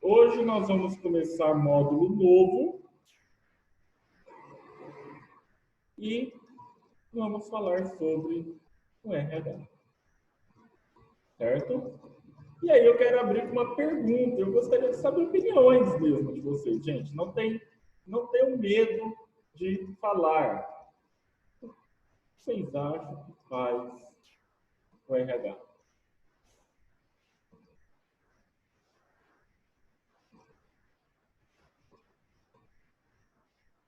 Hoje nós vamos começar módulo novo e vamos falar sobre o RH, certo? E aí eu quero abrir com uma pergunta, eu gostaria de saber opiniões mesmo de vocês, gente, não tenham medo de falar. O que vocês acham que faz o RH?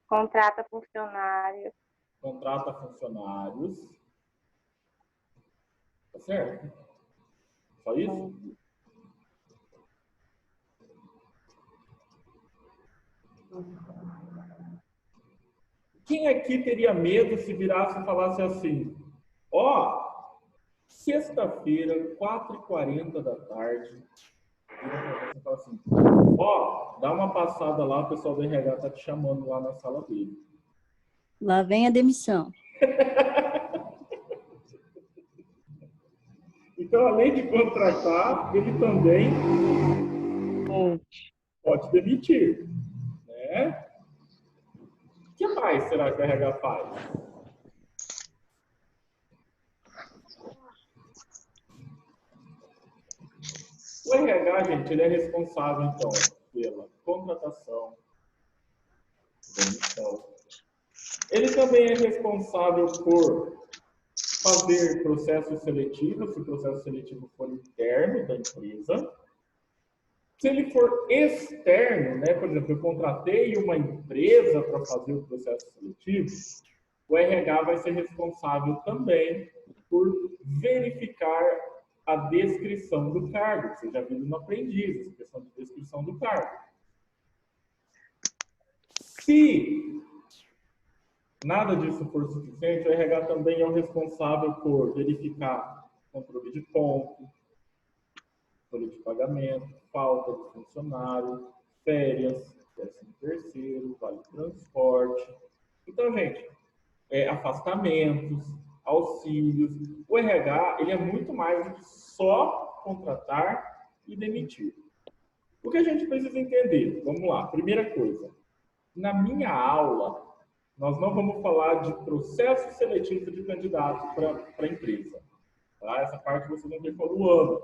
Contrata funcionários. Contrata funcionários. Tá certo? Só isso? Quem aqui teria medo se virasse e falasse assim, ó, sexta-feira, 4h40 da tarde, você fala assim, ó, dá uma passada lá, o pessoal do RH tá te chamando lá na sala dele. Lá vem a demissão. Então, além de contratar, ele também pode demitir, né? O que mais será que o RH faz? O RH, gente, ele é responsável, então, pela contratação, demissão. Ele também é responsável por fazer processos seletivos, se o processo seletivo for interno da empresa. Se ele for externo, né, por exemplo, eu contratei uma empresa para fazer o processo seletivo, o RH vai ser responsável também por verificar a descrição do cargo. Você já viu no aprendiz, essa questão de descrição do cargo. Se nada disso for suficiente, o RH também é o responsável por verificar controle de ponto, folha de pagamento, falta de funcionário, férias, 13º, vale transporte. Então, gente, afastamentos, auxílios. O RH, ele é muito mais do que só contratar e demitir. O que a gente precisa entender? Vamos lá, primeira coisa. Na minha aula, nós não vamos falar de processo seletivo de candidatos para a empresa. Tá? Essa parte você não vê com o Luana.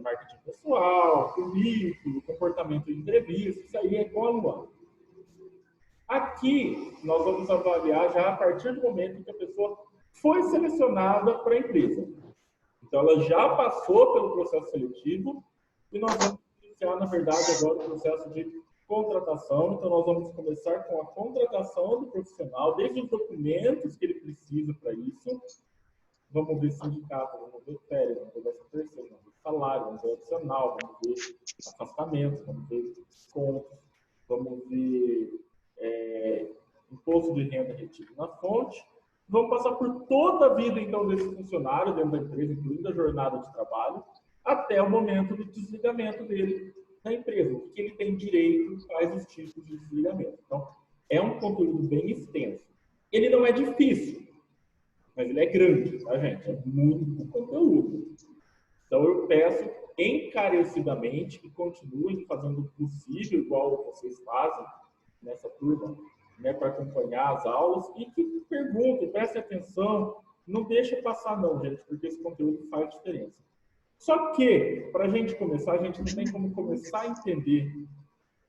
Marketing pessoal, currículo, comportamento de entrevista, isso aí é com a Luana. Aqui, nós vamos avaliar já a partir do momento em que a pessoa foi selecionada para a empresa. Então, ela já passou pelo processo seletivo e nós vamos iniciar, na verdade, agora o processo de contratação. Então, nós vamos começar com a contratação do profissional, desde os documentos que ele precisa para isso. Vamos ver sindicato, vamos ver férias, vamos ver 13º, vamos ver salário, vamos ver adicional, vamos ver afastamento, vamos ver descontos, vamos ver imposto de renda retido na fonte. Vamos passar por toda a vida, então, desse funcionário dentro da empresa, incluindo a jornada de trabalho, até o momento do desligamento dele da empresa. O que ele tem direito, quais os tipos de desligamento. Então, é um conteúdo bem extenso. Ele não é difícil, mas ele é grande, tá, gente? É muito conteúdo. Então, eu peço encarecidamente que continuem fazendo o possível, igual vocês fazem nessa turma, né, para acompanhar as aulas e que perguntem, prestem atenção, não deixe passar não, gente, porque esse conteúdo faz diferença. Só que, para a gente começar, a gente não tem como começar a entender,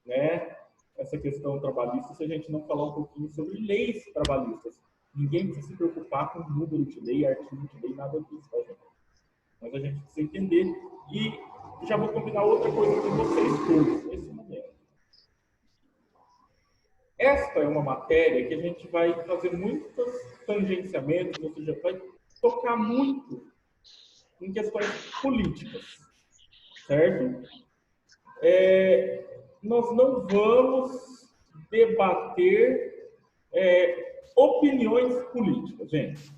né, essa questão trabalhista se a gente não falar um pouquinho sobre leis trabalhistas. Ninguém precisa se preocupar com número de lei, artigo de lei, nada disso, tá, gente? Mas a gente precisa entender e já vou combinar outra coisa com vocês todos nesse momento. Esta é uma matéria que a gente vai fazer muitos tangenciamentos, ou seja, vai tocar muito em questões políticas, certo? Nós não vamos debater opiniões políticas, gente,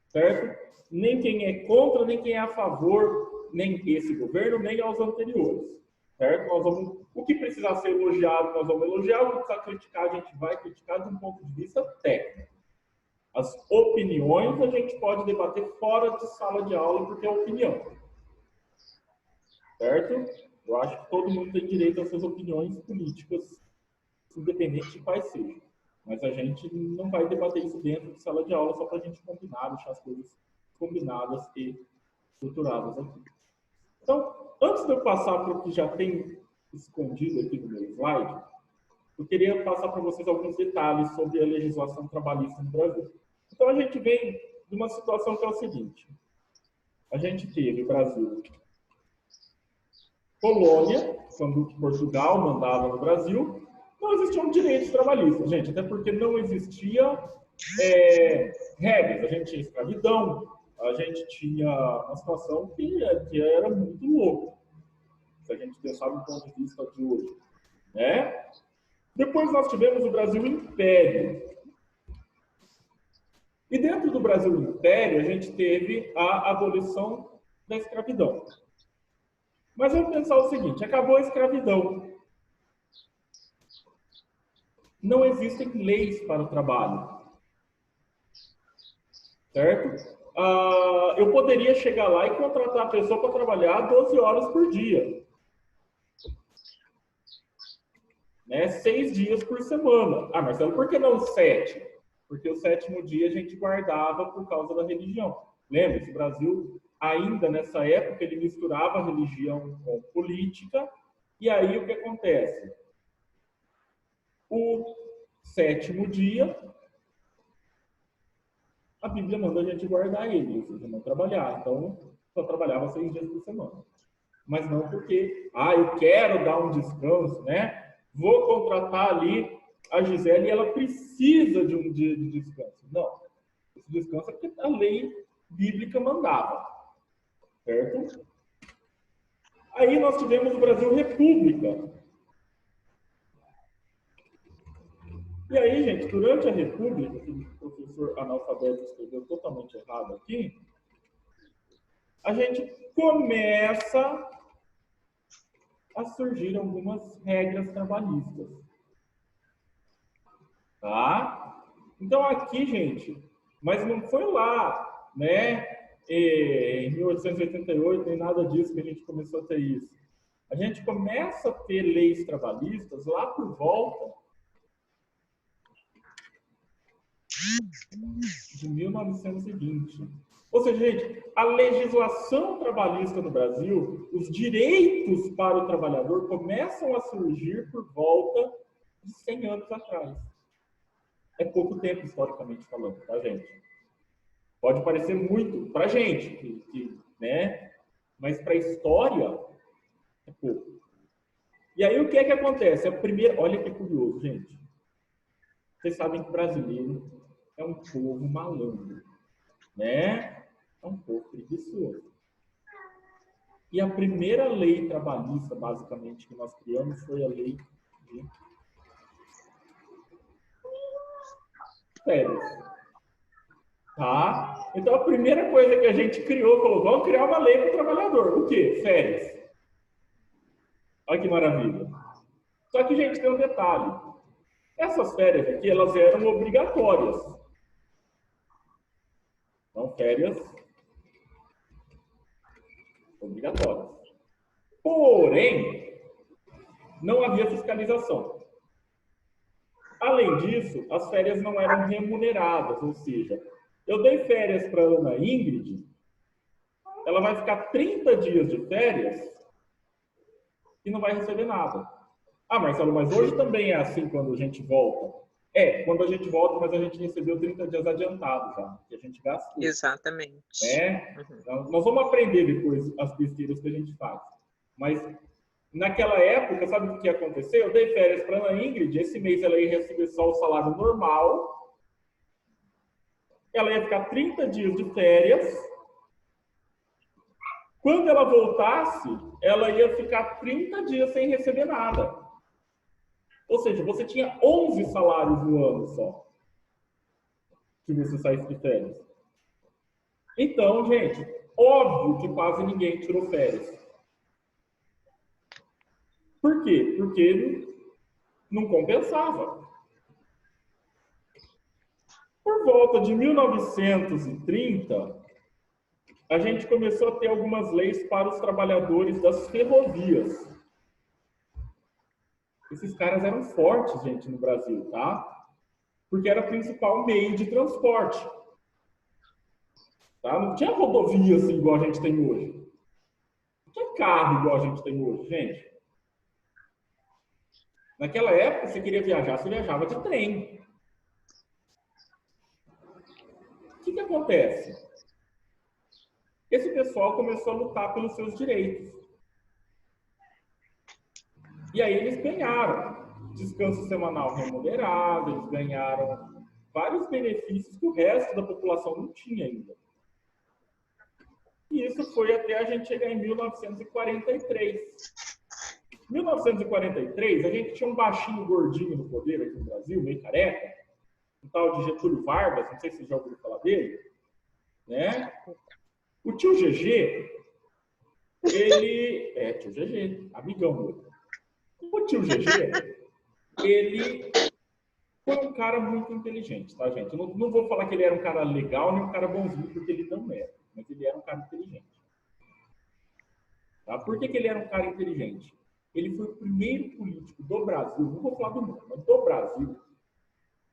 certo? Nem quem é contra, nem quem é a favor, nem esse governo, nem aos anteriores, certo? Nós vamos, o que precisar ser elogiado, nós vamos elogiar, o que precisar criticar, a gente vai criticar de um ponto de vista técnico. As opiniões a gente pode debater fora de sala de aula, porque é opinião, certo? Eu acho que todo mundo tem direito às suas opiniões políticas, independente de quais sejam. Mas a gente não vai debater isso dentro de sala de aula só para a gente combinar, deixar as coisas combinadas e estruturadas aqui. Então, antes de eu passar para o que já tem escondido aqui no meu slide, eu queria passar para vocês alguns detalhes sobre a legislação trabalhista no Brasil. Então, a gente vem de uma situação que é o seguinte. A gente teve o Brasil colônia, quando Portugal mandava no Brasil, não existiam direitos trabalhistas, gente, até porque não existia regras. A gente tinha escravidão, a gente tinha uma situação que era muito louca, se a gente pensar do ponto de vista de hoje, né? Depois nós tivemos o Brasil Império. E dentro do Brasil Império, a gente teve a abolição da escravidão. Mas vamos pensar o seguinte, acabou a escravidão. Não existem leis para o trabalho. Certo? Eu poderia chegar lá e contratar a pessoa para trabalhar 12 horas por dia. Né? 6 dias por semana. Ah, Marcelo, por que não 7? Porque o 7º dia a gente guardava por causa da religião. Lembra-se, o Brasil, ainda nessa época, ele misturava religião com política. E aí o que acontece? O 7º dia, a Bíblia manda a gente guardar ele, ou seja, não trabalhar. Então, só trabalhava 6 dias por semana. Mas não porque, eu quero dar um descanso, né? Vou contratar ali a Gisele e ela precisa de um dia de descanso. Não. Esse descanso é porque a lei bíblica mandava. Certo? Aí nós tivemos o Brasil República. E aí, gente, durante a República, que o professor analfabeto escreveu totalmente errado aqui, a gente começa a surgir algumas regras trabalhistas. Tá? Então aqui, gente, mas não foi lá, né, em 1888, nem nada disso que a gente começou a ter isso. A gente começa a ter leis trabalhistas lá por volta de 1920. Ou seja, gente, a legislação trabalhista no Brasil, os direitos para o trabalhador começam a surgir por volta de 100 anos atrás. É pouco tempo, historicamente falando, tá, gente? Pode parecer muito para a gente, né? Mas para a história, é pouco. E aí, o que é que acontece? Olha que curioso, gente. Vocês sabem que o brasileiro é um povo malandro, né? É um povo preguiçoso. E a primeira lei trabalhista, basicamente, que nós criamos foi a lei de férias. Tá? Então, a primeira coisa que a gente criou, falou, vamos criar uma lei para o trabalhador. O quê? Férias. Olha que maravilha. Só que, gente, tem um detalhe. Essas férias aqui, elas eram obrigatórias. Então, férias obrigatórias. Porém, não havia fiscalização. Além disso, as férias não eram remuneradas, ou seja, eu dei férias para a Ana Ingrid, ela vai ficar 30 dias de férias e não vai receber nada. Ah, Marcelo, mas hoje também é assim quando a gente volta. Quando a gente volta, mas a gente recebeu 30 dias adiantados já, que a gente gastou. Exatamente. Então, nós vamos aprender depois as besteiras que a gente faz. Mas, naquela época, sabe o que ia acontecer? Eu dei férias para a Ana Ingrid, esse mês ela ia receber só o salário normal, ela ia ficar 30 dias de férias, quando ela voltasse, ela ia ficar 30 dias sem receber nada. Ou seja, você tinha 11 salários no ano só, se você saísse de férias. Então, gente, óbvio que quase ninguém tirou férias. Por quê? Porque não compensava. Por volta de 1930, a gente começou a ter algumas leis para os trabalhadores das ferrovias. Esses caras eram fortes, gente, no Brasil, tá? Porque era o principal meio de transporte. Tá? Não tinha rodovia assim igual a gente tem hoje. Não tinha carro igual a gente tem hoje, gente. Naquela época, você queria viajar, você viajava de trem. O que acontece? Esse pessoal começou a lutar pelos seus direitos. E aí eles ganharam descanso semanal remunerado, eles ganharam vários benefícios que o resto da população não tinha ainda. E isso foi até a gente chegar em 1943. Em 1943, a gente tinha um baixinho gordinho no poder aqui no Brasil, meio careca, um tal de Getúlio Vargas, não sei se vocês já ouviram falar dele, né? O tio GG, tio GG, amigão meu. O tio GG, ele foi um cara muito inteligente, tá, gente? Eu não vou falar que ele era um cara legal nem um cara bonzinho, porque ele não era, mas ele era um cara inteligente. Tá? Por que ele era um cara inteligente? Ele foi o primeiro político do Brasil, não vou falar do mundo, mas do Brasil,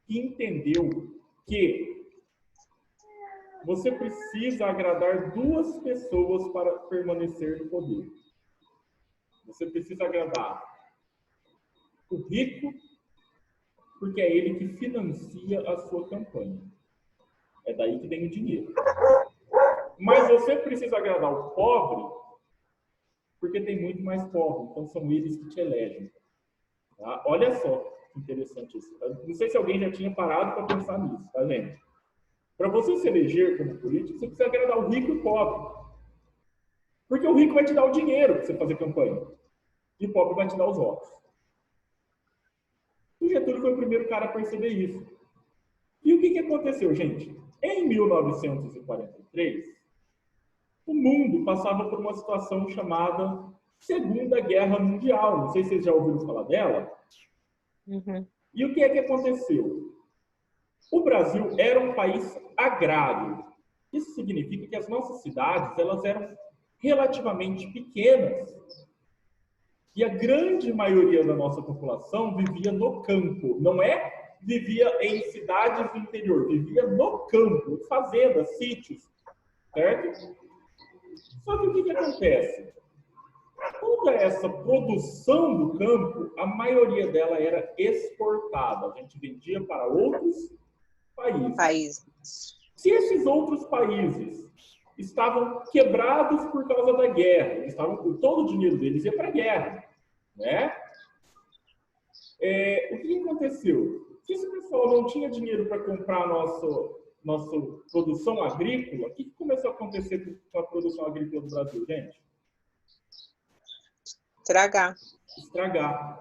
que entendeu que você precisa agradar duas pessoas para permanecer no poder. Você precisa agradar o rico, porque é ele que financia a sua campanha. É daí que vem o dinheiro. Mas você precisa agradar o pobre, porque tem muito mais pobre. Então são eles que te elegem. Tá? Olha só que interessante isso. Tá? Não sei se alguém já tinha parado para pensar nisso, tá, gente? Para você se eleger como político, você precisa agradar o rico e o pobre. Porque o rico vai te dar o dinheiro para você fazer campanha. E o pobre vai te dar os votos. O Getúlio foi o primeiro cara a perceber isso. E o que aconteceu, gente? Em 1943, o mundo passava por uma situação chamada Segunda Guerra Mundial. Não sei se vocês já ouviram falar dela. Uhum. E o que aconteceu? O Brasil era um país agrário. Isso significa que as nossas cidades elas eram relativamente pequenas. E a grande maioria da nossa população vivia no campo. Não vivia em cidades do interior, vivia no campo, fazendas, sítios. Certo? Só que o que acontece? Toda essa produção do campo, a maioria dela era exportada. A gente vendia para outros países. Se esses outros países estavam quebrados por causa da guerra, todo o dinheiro deles ia para a guerra, né? O que aconteceu? Se esse pessoal não tinha dinheiro para comprar nossa produção agrícola, o que começou a acontecer com a produção agrícola do Brasil, gente? Estragar.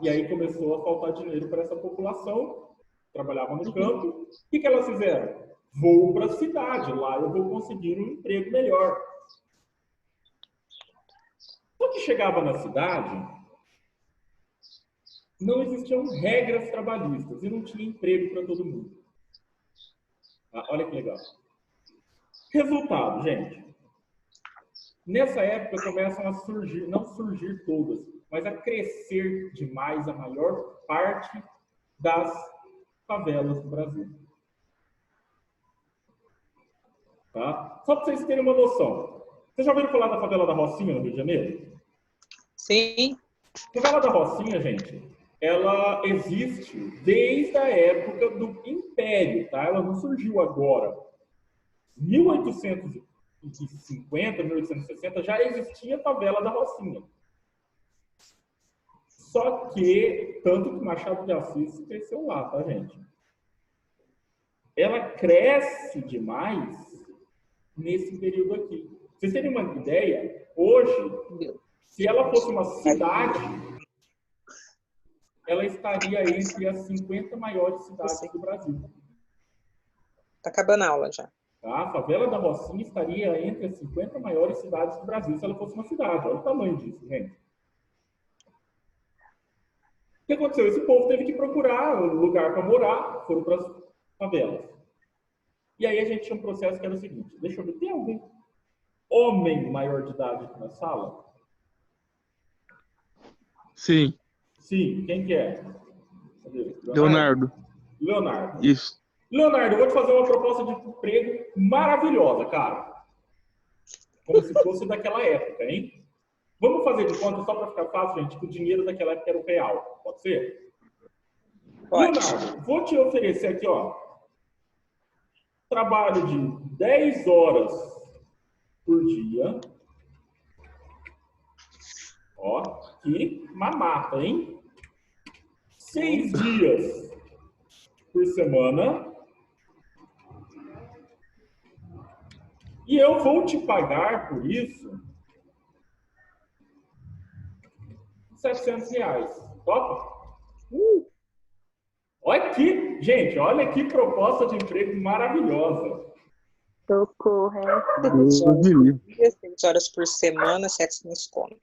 E aí começou a faltar dinheiro para essa população, trabalhava no campo. O que elas fizeram? Vou para a cidade, lá eu vou conseguir um emprego melhor. Só que chegava na cidade, não existiam regras trabalhistas e não tinha emprego para todo mundo. Olha que legal. Resultado, gente. Nessa época começam a surgir, não surgir todas, mas a crescer demais a maior parte das favelas do Brasil. Tá? Só para vocês terem uma noção. Vocês já ouviram falar da favela da Rocinha, no Rio de Janeiro? Sim. A favela da Rocinha, gente, ela existe desde a época do Império, tá? Ela não surgiu agora. 1850, 1860, já existia a favela da Rocinha. Só que, tanto que Machado de Assis cresceu lá, tá, gente? Ela cresce demais nesse período aqui. Pra vocês terem uma ideia, hoje, se ela fosse uma cidade, ela estaria entre as 50 maiores cidades do Brasil. Tá acabando a aula já. Tá? A favela da Rocinha estaria entre as 50 maiores cidades do Brasil se ela fosse uma cidade. Olha o tamanho disso, gente. O que aconteceu? Esse povo teve que procurar um lugar para morar, foram para as favelas. E aí a gente tinha um processo que era o seguinte, deixa eu ver, tem algum homem maior de idade aqui na sala? Sim. Sim, quem que é? Cadê? Leonardo. Leonardo. Isso. Leonardo, eu vou te fazer uma proposta de emprego maravilhosa, cara. Como se fosse daquela época, hein? Vamos fazer de conta, só para ficar fácil, gente, que o dinheiro daquela época era o real. Pode ser? Pode. Leonardo, vou te oferecer aqui, ó, trabalho de 10 horas por dia. Ó, que mamata, hein? 6 dias por semana. E eu vou te pagar por isso R$ 700. Topa? Olha aqui, gente, olha que proposta de emprego maravilhosa. Socorro, hein? 6 horas Deus me por livre. dia, 6 horas por semana, 700 conto.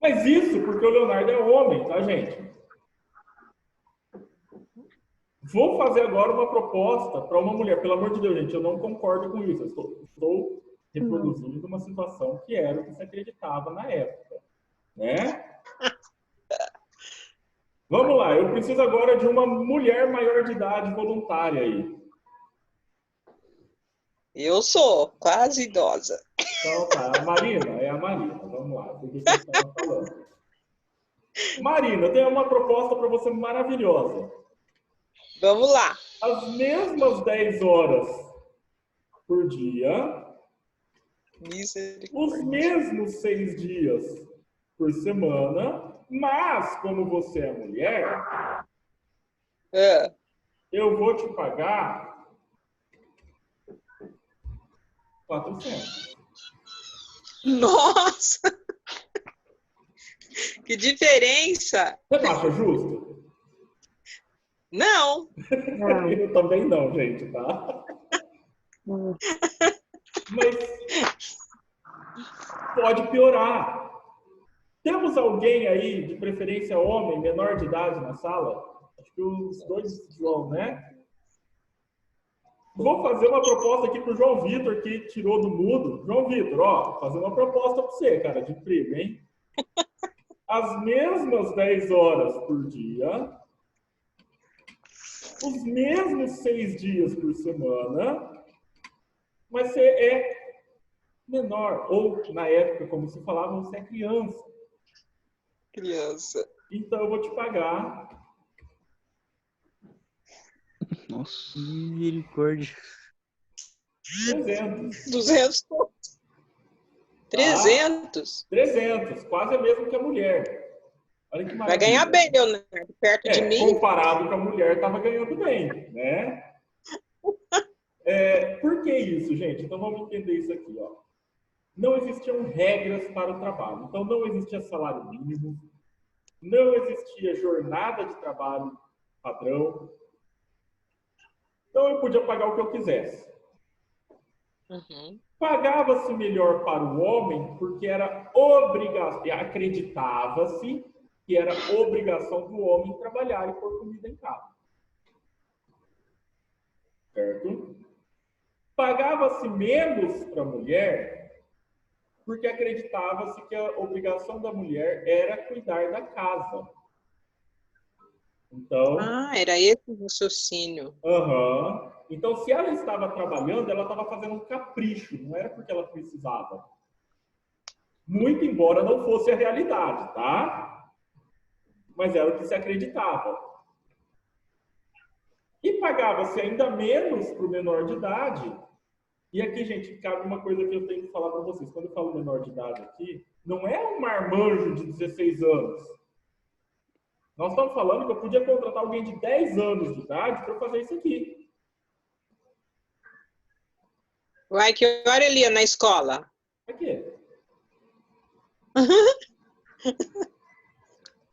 Mas isso porque o Leonardo é homem, tá, gente? Vou fazer agora uma proposta para uma mulher. Pelo amor de Deus, gente, eu não concordo com isso. Eu estou reproduzindo uma situação que era o que se acreditava na época, né? Vamos lá, eu preciso agora de uma mulher maior de idade voluntária aí. Eu sou quase idosa. Então tá, a Marina, é a Marina. Vamos lá, do que a gente estava falando. Marina, eu tenho uma proposta para você maravilhosa. Vamos lá. As mesmas 10 horas por dia, os Misericórdia. mesmos 6 dias por semana, mas como você é mulher, Ah, eu vou te pagar 400. nossa! Que diferença! Você não acha justo? Não. Não. Eu também não, gente, tá? Mas pode piorar. Temos alguém aí, de preferência homem, menor de idade na sala? Acho que os dois João, né? Vou fazer uma proposta aqui pro João Vitor, que tirou do mudo. João Vitor, ó, fazer uma proposta para você, cara, de emprego, hein? As mesmas 10 horas por dia, os mesmos 6 dias por semana, mas você é menor. Ou, na época, como se falava, você é criança. Criança. Então, eu vou te pagar Nossa, misericórdia. 300. 200 conto. 300. 300, quase a mesma que a mulher. Olha que Vai maravilha. ganhar bem, Leonardo. Perto de mim. Comparado com a mulher, estava ganhando bem, né? Por que isso, gente? Então vamos entender isso aqui, ó. Não existiam regras para o trabalho. Então não existia salário mínimo, não existia jornada de trabalho padrão. Então eu podia pagar o que eu quisesse. Uhum. Pagava-se melhor para o homem porque era obrigação, acreditava-se que era obrigação do homem trabalhar e pôr comida em casa. Certo? Pagava-se menos para a mulher porque acreditava-se que a obrigação da mulher era cuidar da casa. Então, Era esse o raciocínio. Então, se ela estava trabalhando, ela estava fazendo um capricho, não era porque ela precisava. Muito embora não fosse a realidade, tá? Mas era o que se acreditava. E pagava-se ainda menos para o menor de idade. E aqui, gente, cabe uma coisa que eu tenho que falar para vocês. Quando eu falo menor de idade aqui, não é um marmanjo de 16 anos. Nós estamos falando que eu podia contratar alguém de 10 anos de idade para fazer isso aqui. Vai, que hora ele ia na escola? Aqui.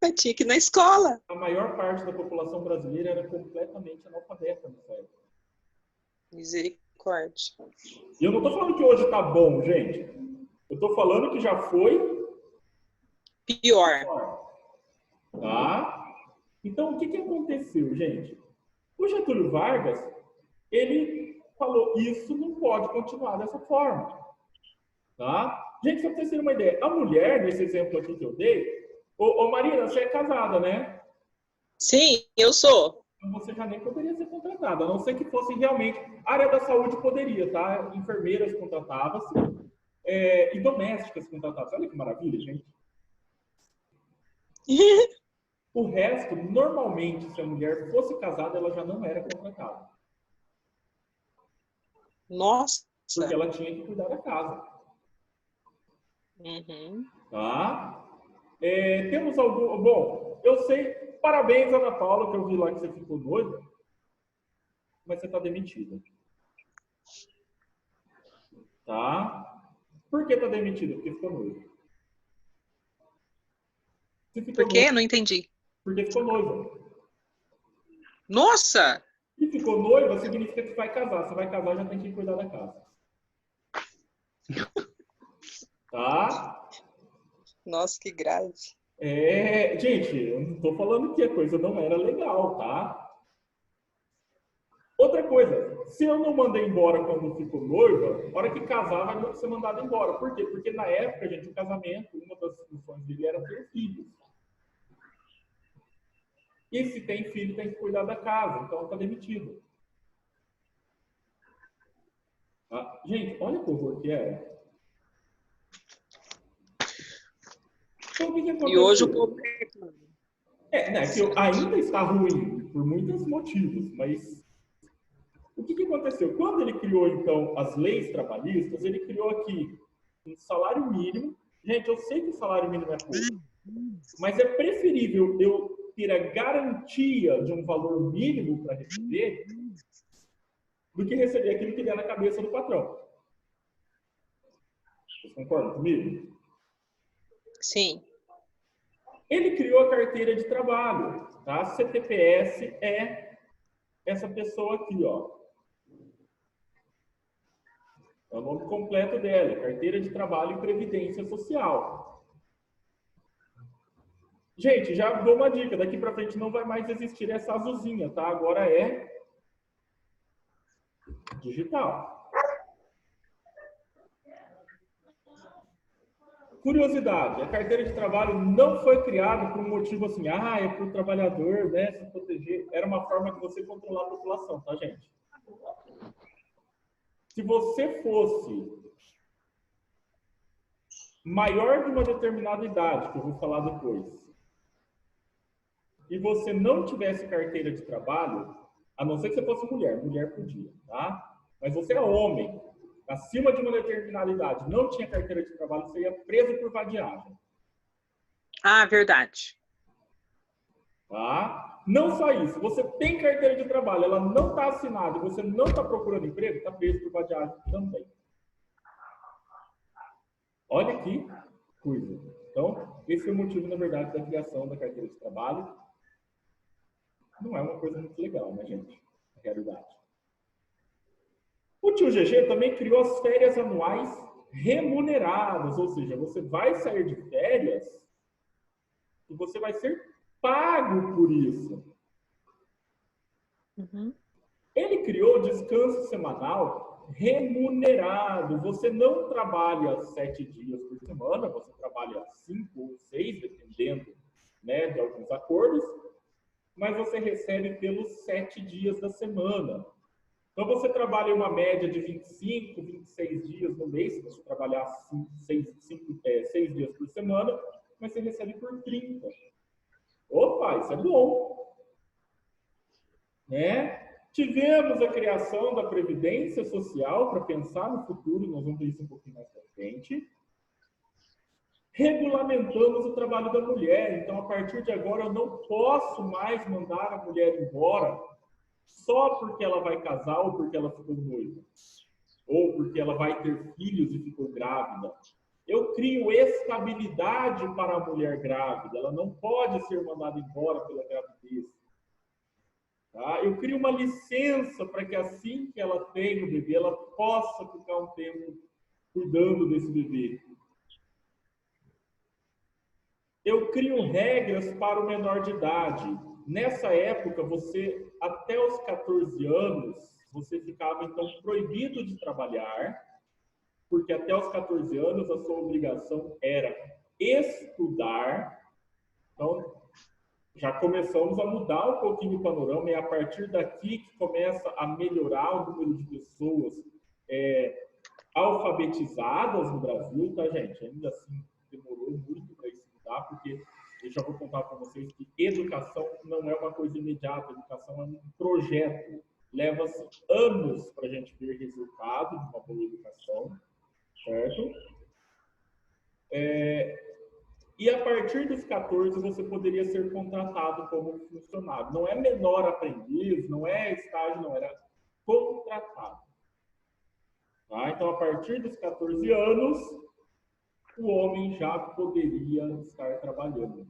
Eu tinha que ir na escola. A maior parte da população brasileira era completamente analfabeta nessa época. Misericórdia. E eu não estou falando que hoje está bom, gente. Eu estou falando que já foi Pior. tá? Então, o que aconteceu, gente? O Getúlio Vargas, ele falou, isso não pode continuar dessa forma. Tá? Gente, só para vocês terem uma ideia, a mulher, nesse exemplo aqui que eu dei, ô Marina, você é casada, né? Sim, eu sou. Você já nem poderia ser contratada, a não ser que fosse realmente... A área da saúde poderia, tá? Enfermeiras contratadas e domésticas contratadas. Olha que maravilha, gente. O resto, normalmente, se a mulher fosse casada, ela já não era contratada. Nossa. Porque ela tinha que cuidar da casa. Uhum. Tá? Temos algum... Bom, eu sei... Parabéns, Ana Paula, que eu vi lá que você ficou noiva. Mas você está demitida. Tá? Por que está demitida? Porque ficou noiva. Por quê? Não entendi. Porque ficou noiva. Nossa! E ficou noiva significa que vai casar. Se vai casar, já tem que cuidar da casa. Tá? Nossa, que grave. Gente, eu não estou falando que a coisa não era legal, tá? Outra coisa, se eu não mandei embora quando ficou noiva, na hora que casar vai ser mandado embora. Por quê? Porque na época, gente, o casamento, uma das funções dele era ter filhos. E se tem filho, tem que cuidar da casa, então está demitido. Gente, olha que horror que é. Então, o que aconteceu? E hoje o povo... Né, que ainda está ruim, por muitos motivos, mas o que aconteceu? Quando ele criou, então, as leis trabalhistas, ele criou aqui um salário mínimo. Gente, eu sei que o salário mínimo é pouco, mas é preferível eu ter a garantia de um valor mínimo para receber do que receber aquilo que der na cabeça do patrão. Vocês concordam comigo? Sim. Ele criou a carteira de trabalho, tá? CTPS é essa pessoa aqui, ó. É o nome completo dela, Carteira de Trabalho e Previdência Social. Gente, já dou uma dica, daqui para frente não vai mais existir essa azulzinha, tá? Agora é digital. Curiosidade, a carteira de trabalho não foi criada por um motivo assim, é para o trabalhador, né, se proteger. Era uma forma de você controlar a população, tá, gente? Se você fosse maior de uma determinada idade, que eu vou falar depois, e você não tivesse carteira de trabalho, a não ser que você fosse mulher podia, tá? Mas você é homem, acima de uma determinada idade, não tinha carteira de trabalho, você ia preso por vadiagem. Ah, verdade. Tá? Não só isso, você tem carteira de trabalho, ela não está assinada e você não está procurando emprego, está preso por vadiagem também. Olha que coisa. Então, esse é o motivo, na verdade, da criação da carteira de trabalho. Não é uma coisa muito legal, né, gente? Na realidade. O tio GG também criou as férias anuais remuneradas, ou seja, você vai sair de férias e você vai ser pago por isso. Uhum. Ele criou descanso semanal remunerado. Você não trabalha 7 dias por semana, você trabalha 5 ou 6, dependendo, né, de alguns acordos, mas você recebe pelos 7 dias da semana. Então, você trabalha uma média de 25, 26 dias no mês, se você trabalhar 6 dias por semana, mas você recebe por 30. Opa, isso é bom. Né? Tivemos a criação da Previdência Social para pensar no futuro, nós vamos ver isso um pouquinho mais para frente. Regulamentamos o trabalho da mulher, então, a partir de agora, eu não posso mais mandar a mulher embora só porque ela vai casar ou porque ela ficou noiva, ou porque ela vai ter filhos e ficou grávida. Eu crio estabilidade para a mulher grávida, ela não pode ser mandada embora pela gravidez. Tá? Eu crio uma licença para que assim que ela tenha o bebê, ela possa ficar um tempo cuidando desse bebê. Eu crio regras para o menor de idade. Nessa época, você, até os 14 anos, você ficava, então, proibido de trabalhar, porque até os 14 anos a sua obrigação era estudar. Então, já começamos a mudar um pouquinho o panorama, e é a partir daqui que começa a melhorar o número de pessoas alfabetizadas no Brasil, tá, gente? Ainda assim, demorou muito para isso mudar, porque eu já vou contar para vocês que educação não é uma coisa imediata, educação é um projeto. Leva-se anos para a gente ver resultado de uma boa educação, certo? E a partir dos 14 você poderia ser contratado como funcionário. Não é menor aprendiz, não é estágio, não, era contratado. Tá? Então, a partir dos 14 anos, o homem já poderia estar trabalhando.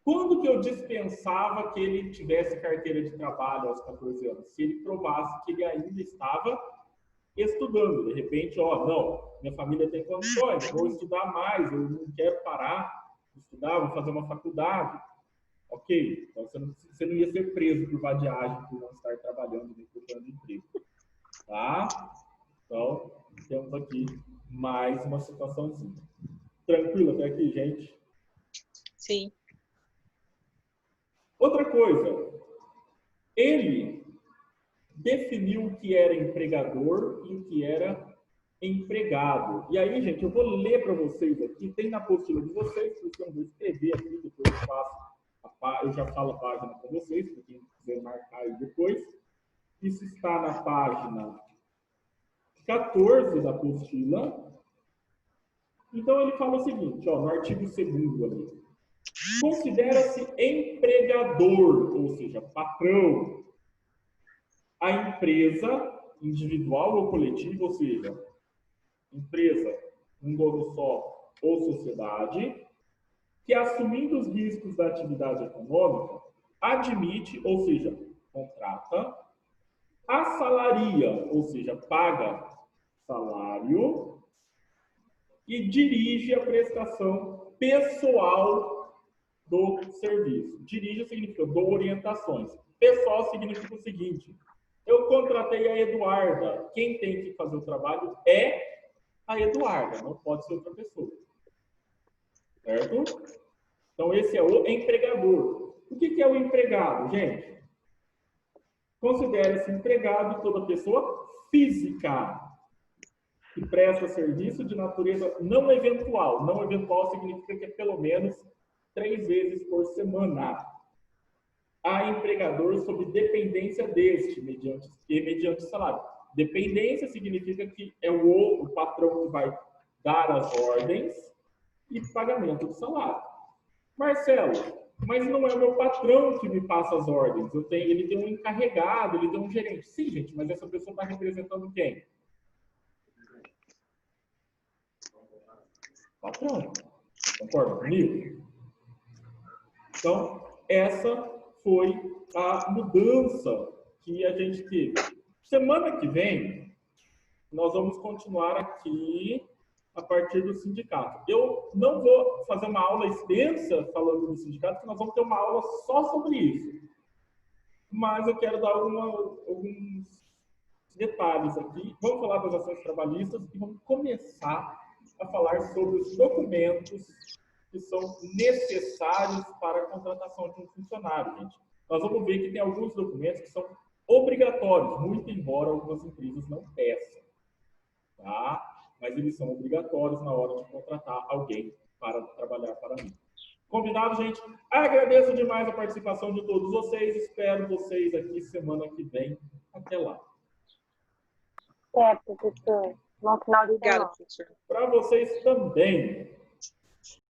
Quando que eu dispensava que ele tivesse carteira de trabalho aos 14 anos? Se ele provasse que ele ainda estava estudando. De repente, não, minha família tem condições, vou estudar mais, eu não quero parar de estudar, vou fazer uma faculdade. Ok, então você não ia ser preso por vadiagem, por não estar trabalhando nem procurando emprego. Tá? Então, temos aqui mais uma situaçãozinha. Tranquilo até aqui, gente? Sim. Outra coisa, ele definiu o que era empregador e o que era empregado. E aí, gente, eu vou ler para vocês aqui, tem na apostila de vocês, porque eu vou escrever aqui, depois eu já falo a página para vocês, para quem quiser marcar aí depois. Isso está na página 14 da apostila. Então, ele fala o seguinte, no artigo 2º ali. Considera-se empregador, ou seja, patrão, a empresa individual ou coletiva, ou seja, empresa, um dono só ou sociedade, que assumindo os riscos da atividade econômica, admite, ou seja, contrata, assalaria, ou seja, paga salário, e dirige a prestação pessoal do serviço. Dirige significa dou orientações. Pessoal significa o seguinte: eu contratei a Eduarda. Quem tem que fazer o trabalho é a Eduarda, não pode ser outra pessoa. Certo? Então, esse é o empregador. O que é o empregado, gente? Considera-se empregado toda pessoa física que presta serviço de natureza não eventual. Não eventual significa que é pelo menos 3 vezes por semana. Há empregador sob dependência deste, mediante salário. Dependência significa que é o patrão que vai dar as ordens e pagamento do salário. Marcelo, mas não é o meu patrão que me passa as ordens. Ele tem um encarregado, ele tem um gerente. Sim, gente, mas essa pessoa está representando quem? Patrão. Concorda comigo? Então, essa foi a mudança que a gente teve. Semana que vem, nós vamos continuar aqui a partir do sindicato. Eu não vou fazer uma aula extensa falando do sindicato, porque nós vamos ter uma aula só sobre isso. Mas eu quero dar alguns detalhes aqui. Vamos falar das ações trabalhistas e vamos começar a falar sobre os documentos que são necessários para a contratação de um funcionário, gente. Nós vamos ver que tem alguns documentos que são obrigatórios, muito embora algumas empresas não peçam, tá? Mas eles são obrigatórios na hora de contratar alguém para trabalhar para mim. Combinado, gente? Agradeço demais a participação de todos vocês. Espero vocês aqui semana que vem. Até lá. Professor. Bom final de semana. Obrigada, professor. Para vocês também.